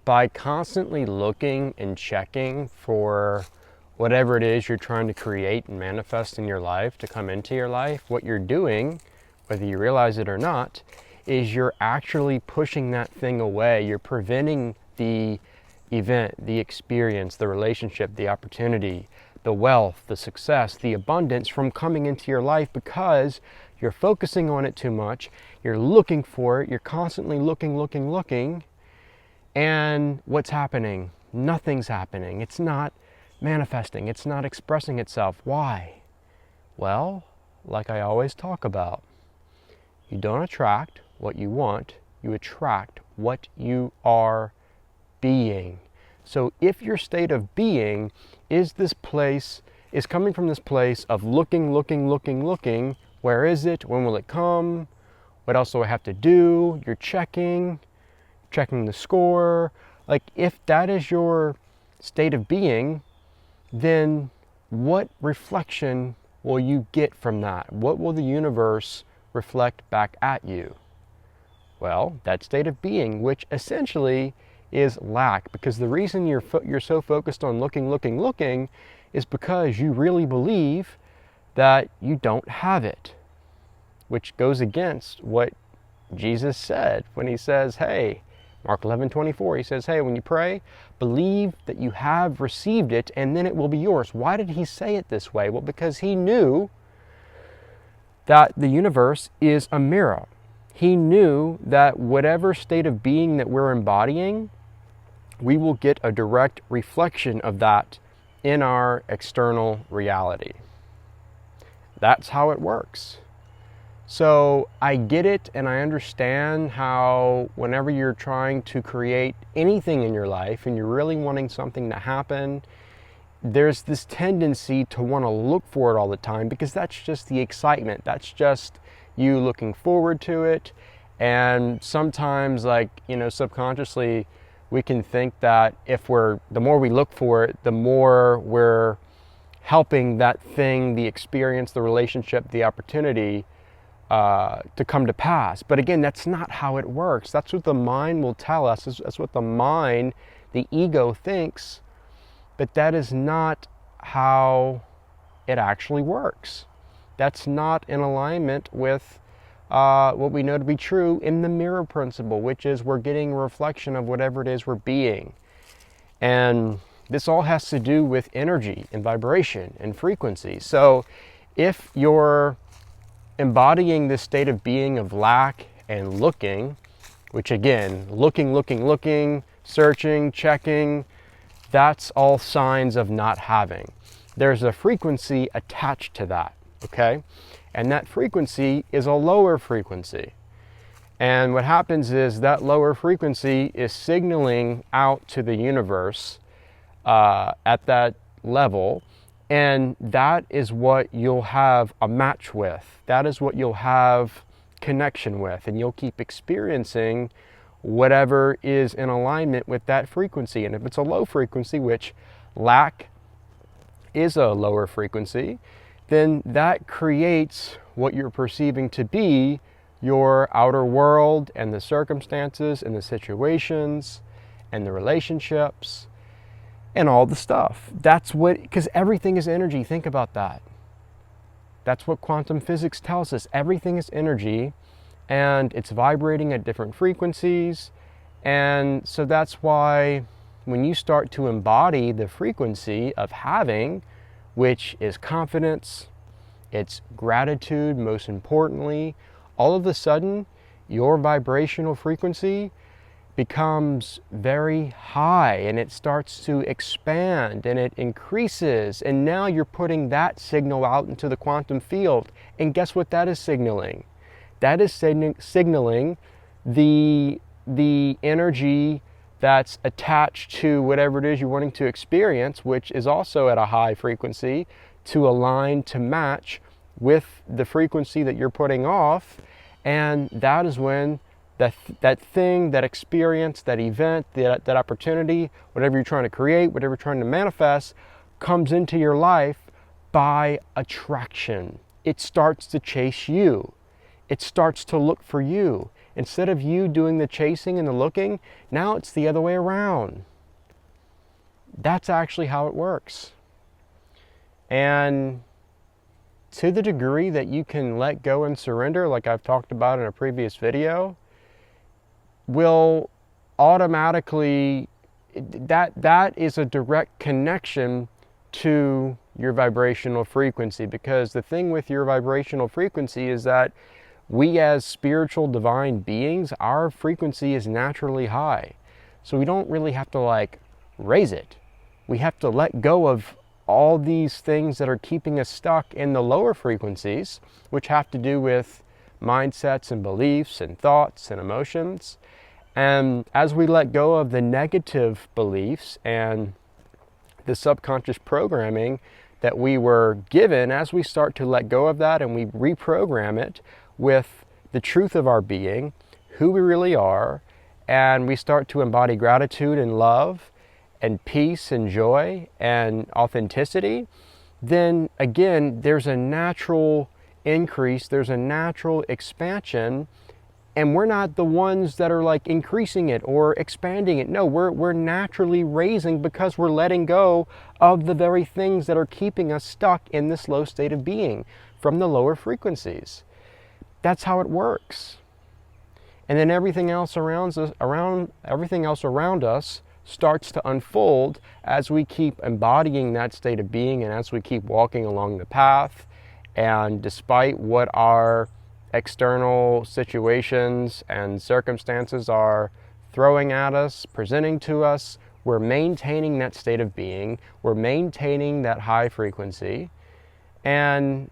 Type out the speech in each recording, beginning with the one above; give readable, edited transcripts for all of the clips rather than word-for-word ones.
by constantly looking and checking for whatever it is you're trying to create and manifest in your life to come into your life, what you're doing, whether you realize it or not, is you're actually pushing that thing away. You're preventing the event, the experience, the relationship, the opportunity, the wealth, the success, the abundance from coming into your life because you're focusing on it too much. You're looking for it. You're constantly looking. And what's happening? Nothing's happening. It's not manifesting. It's not expressing itself. Why? Well, like I always talk about, you don't attract what you want. You attract what you are being. So if your state of being is coming from this place of looking, where is it? When will it come? What else do I have to do? You're checking the score. Like, if that is your state of being, then what reflection will you get from that? What will the universe reflect back at you? Well, that state of being, which essentially is lack, because the reason you're so focused on looking is because you really believe that you don't have it, which goes against what Jesus said when he says, hey, Mark 11:24, he says, hey, when you pray, believe that you have received it and then it will be yours. Why did he say it this way? Well, because he knew that the universe is a mirror. He knew that whatever state of being that we're embodying, we will get a direct reflection of that in our external reality. That's how it works. So I get it, and I understand how whenever you're trying to create anything in your life and you're really wanting something to happen, there's this tendency to want to look for it all the time because that's just the excitement. That's just you looking forward to it. And sometimes, subconsciously, we can think that the more we look for it, the more we're helping that thing, the experience, the relationship, the opportunity to come to pass. But again, that's not how it works. That's what the mind will tell us. That's what the mind, the ego, thinks. But that is not how it actually works. That's not in alignment with what we know to be true in the mirror principle, which is we're getting a reflection of whatever it is we're being. And this all has to do with energy and vibration and frequency. So if you're embodying this state of being of lack and looking, which again, looking, searching, checking, that's all signs of not having. There's a frequency attached to that, okay? And that frequency is a lower frequency. And what happens is that lower frequency is signaling out to the universe at that level, and that is what you'll have a match with. That is what you'll have connection with, and you'll keep experiencing whatever is in alignment with that frequency. And if it's a low frequency, which lack is a lower frequency, then that creates what you're perceiving to be your outer world and the circumstances and the situations and the relationships and all the stuff. That's what, because everything is energy. Think about that. That's what quantum physics tells us. Everything is energy, and it's vibrating at different frequencies. And so that's why when you start to embody the frequency of having, which is confidence, it's gratitude, most importantly, all of a sudden, your vibrational frequency becomes very high, and it starts to expand, and it increases, and now you're putting that signal out into the quantum field. And guess what that is signaling? That is signaling the energy that's attached to whatever it is you're wanting to experience, which is also at a high frequency, to align, to match with the frequency that you're putting off. And that is when that thing, that experience, that event, that opportunity, whatever you're trying to create, whatever you're trying to manifest, comes into your life by attraction. It starts to chase you. It starts to look for you. Instead of you doing the chasing and the looking, now it's the other way around. That's actually how it works. And to the degree that you can let go and surrender, like I've talked about in a previous video, will automatically, that is a direct connection to your vibrational frequency. Because the thing with your vibrational frequency is that we as spiritual divine beings, our frequency is naturally high. So we don't really have to like raise it. We have to let go of all these things that are keeping us stuck in the lower frequencies, which have to do with mindsets and beliefs and thoughts and emotions. And as we let go of the negative beliefs and the subconscious programming that we were given, as we start to let go of that and we reprogram it with the truth of our being, who we really are, and we start to embody gratitude and love and peace and joy and authenticity, then again, there's a natural increase, there's a natural expansion, and we're not the ones that are like increasing it or expanding it. No, we're naturally raising because we're letting go of the very things that are keeping us stuck in this low state of being from the lower frequencies. That's how it works. And then everything else around us starts to unfold as we keep embodying that state of being and as we keep walking along the path. And despite what our external situations and circumstances are throwing at us, presenting to us, we're maintaining that state of being, we're maintaining that high frequency. And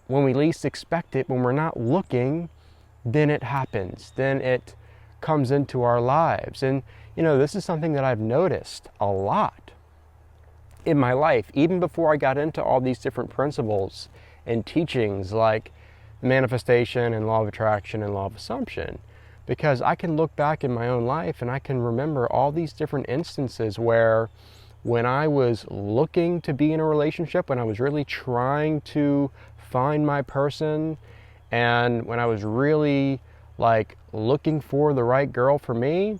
when we least expect it, when we're not looking, then it happens, then it comes into our lives. And you know, this is something that I've noticed a lot in my life, even before I got into all these different principles and teachings like manifestation and law of attraction and law of assumption. Because I can look back in my own life and I can remember all these different instances where when I was looking to be in a relationship, when I was really trying to find my person, and when I was really like looking for the right girl for me,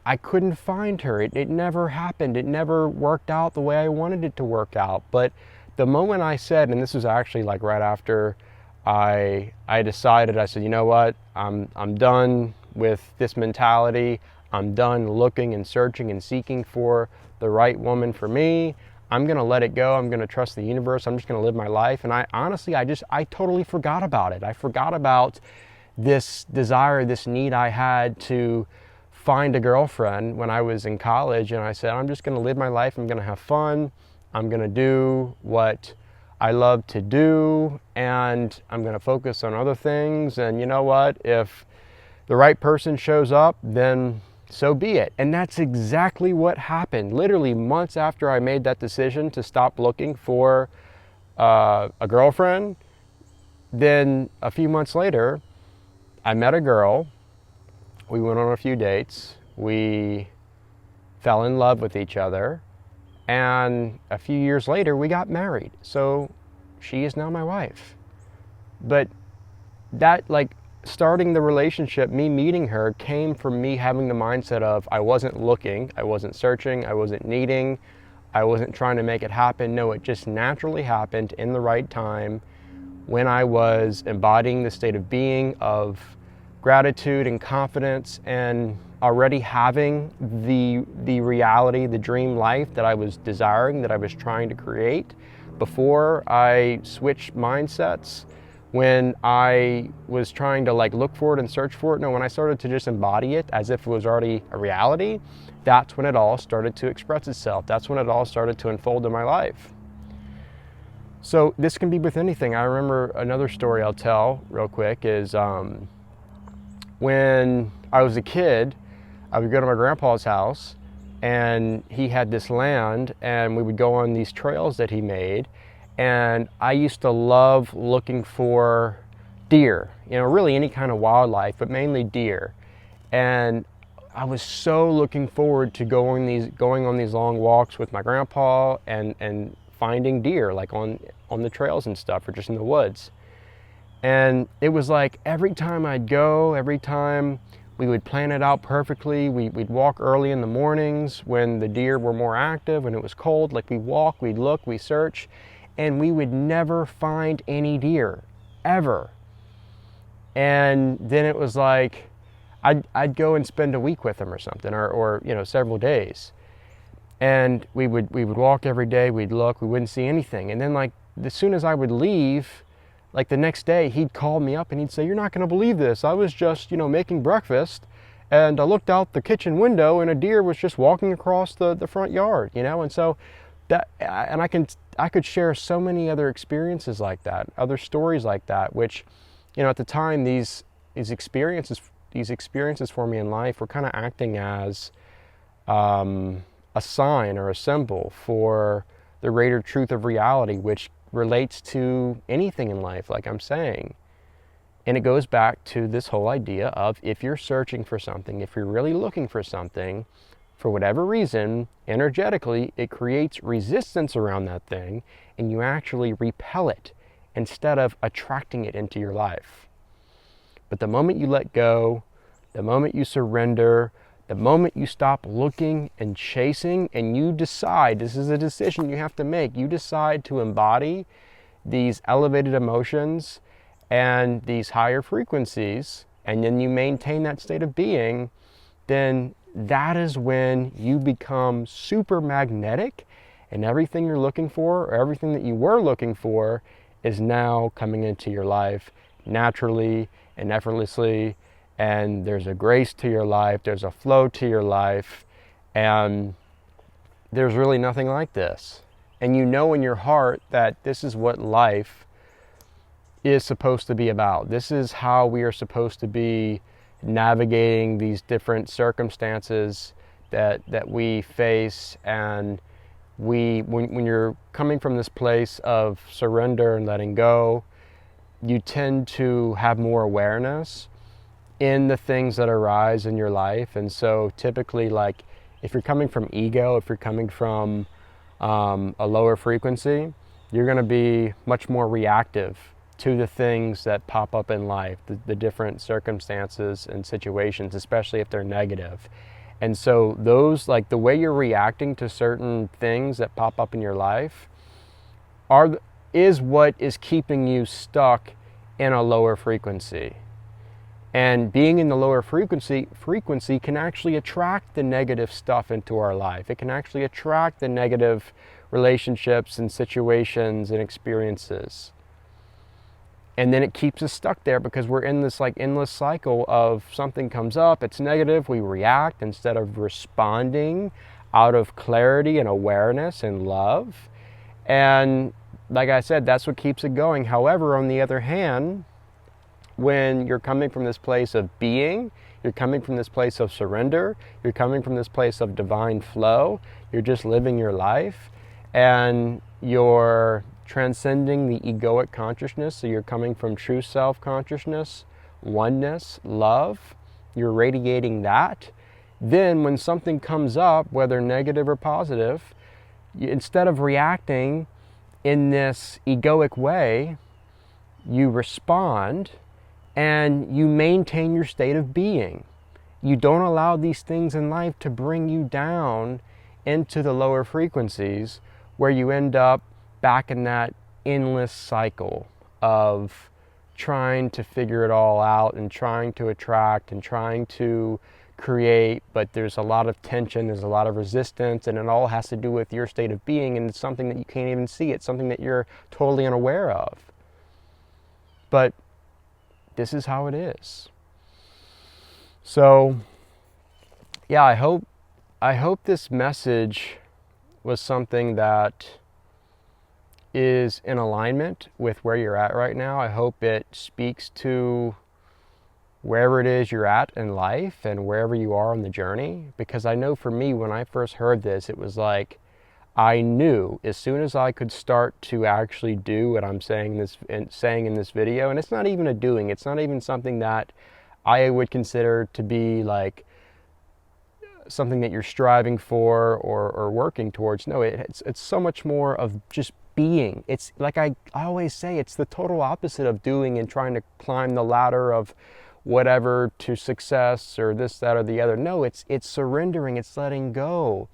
I couldn't find her. It never happened. It never worked out the way I wanted it to work out. But the moment I said, and this was actually like right after I decided, I said, you know what, I'm done with this mentality. I'm done looking and searching and seeking for the right woman for me. I'm gonna let it go. I'm gonna trust the universe. I'm just gonna live my life. And I honestly, I totally forgot about it. I forgot about this desire, this need I had to find a girlfriend when I was in college. And I said, I'm just gonna live my life. I'm gonna have fun. I'm gonna do what I love to do, and I'm gonna focus on other things. And you know what? If the right person shows up, then so be it. And that's exactly what happened. Literally months after I made that decision to stop looking for a girlfriend, then a few months later, I met a girl. We went on a few dates. We fell in love with each other. And a few years later, we got married. So she is now my wife. But that, like, starting the relationship, me meeting her, came from me having the mindset of I wasn't looking, I wasn't searching, I wasn't needing, I wasn't trying to make it happen. No, it just naturally happened in the right time when I was embodying the state of being of gratitude and confidence and already having the reality, the dream life that I was desiring, that I was trying to create before I switched mindsets. When I was trying to like look for it and search for it, no, when I started to just embody it as if it was already a reality, that's when it all started to express itself. That's when it all started to unfold in my life. So this can be with anything. I remember another story I'll tell real quick is when I was a kid, I would go to my grandpa's house and he had this land and we would go on these trails that he made. And I used to love looking for deer, you know, really any kind of wildlife, but mainly deer. And I was so looking forward to going on these long walks with my grandpa and finding deer like on the trails and stuff or just in the woods. And it was like every time I'd go, every time we would plan it out perfectly. We'd walk early in the mornings when the deer were more active, when it was cold. Like, we'd walk, we'd look, we'd search, and we would never find any deer, ever. And then it was like, I'd go and spend a week with them or something, or several days. And we would walk every day, we'd look, we wouldn't see anything. And then, like, as soon as I would leave, like the next day, he'd call me up and he'd say, "You're not going to believe this. I was just, making breakfast, and I looked out the kitchen window and a deer was just walking across the front yard," And so I could share so many other experiences like that, other stories like that, which, at the time, these experiences for me in life were kind of acting as a sign or a symbol for the greater truth of reality, which relates to anything in life, like I'm saying. And it goes back to this whole idea of, if you're searching for something, if you're really looking for something, for whatever reason, energetically, it creates resistance around that thing, and you actually repel it instead of attracting it into your life. But the moment you let go, the moment you surrender, the moment you stop looking and chasing, and you decide, this is a decision you have to make, you decide to embody these elevated emotions and these higher frequencies, and then you maintain that state of being, then that is when you become super magnetic, and everything you're looking for, or everything that you were looking for, is now coming into your life naturally and effortlessly. And there's a grace to your life, there's a flow to your life, and there's really nothing like this. And you know in your heart that this is what life is supposed to be about. This is how we are supposed to be navigating these different circumstances that we face. And when you're coming from this place of surrender and letting go, you tend to have more awareness in the things that arise in your life. And so typically, like, if you're coming from ego, if you're coming from a lower frequency, you're going to be much more reactive to the things that pop up in life, the different circumstances and situations, especially if they're negative. And so those, like, the way you're reacting to certain things that pop up in your life is what is keeping you stuck in a lower frequency. And being in the lower frequency can actually attract the negative stuff into our life. It can actually attract the negative relationships and situations and experiences. And then it keeps us stuck there because we're in this, like, endless cycle of something comes up, it's negative, we react instead of responding out of clarity and awareness and love. And like I said, that's what keeps it going. However, on the other hand, when you're coming from this place of being, you're coming from this place of surrender, you're coming from this place of divine flow, you're just living your life, and you're transcending the egoic consciousness, so you're coming from true self-consciousness, oneness, love, you're radiating that. Then when something comes up, whether negative or positive, instead of reacting in this egoic way, you respond and you maintain your state of being. You don't allow these things in life to bring you down into the lower frequencies, where you end up back in that endless cycle of trying to figure it all out and trying to attract and trying to create, but there's a lot of tension, there's a lot of resistance, and it all has to do with your state of being, and it's something that you can't even see. It's something that you're totally unaware of. But this is how it is. So, yeah, I hope this message was something that is in alignment with where you're at right now. I hope it speaks to wherever it is you're at in life and wherever you are on the journey. Because I know for me, when I first heard this, it was like, I knew as soon as I could start to actually do what I'm saying in this video, and it's not even a doing, it's not even something that I would consider to be like something that you're striving for or working towards. No, it's so much more of just being. It's like I always say, it's the total opposite of doing and trying to climb the ladder of whatever to success or this, that, or the other. No, it's surrendering, it's letting go.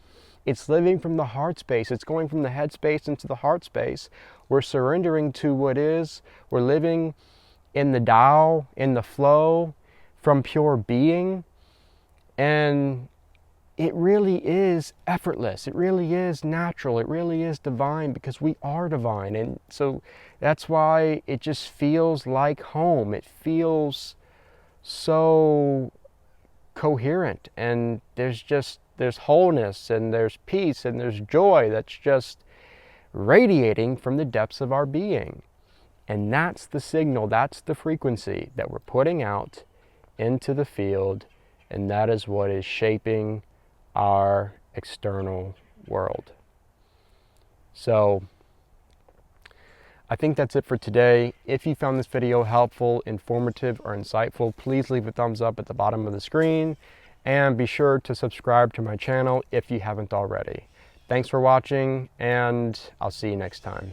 It's living from the heart space. It's going from the head space into the heart space. We're surrendering to what is. We're living in the Tao, in the flow, from pure being. And it really is effortless. It really is natural. It really is divine, because we are divine. And so that's why it just feels like home. It feels so coherent, and there's wholeness, and there's peace, and there's joy that's just radiating from the depths of our being. And that's the signal, that's the frequency that we're putting out into the field, and that is what is shaping our external world. So I think that's it for today. If you found this video helpful, informative, or insightful, please leave a thumbs up at the bottom of the screen, and be sure to subscribe to my channel if you haven't already. Thanks for watching, and I'll see you next time.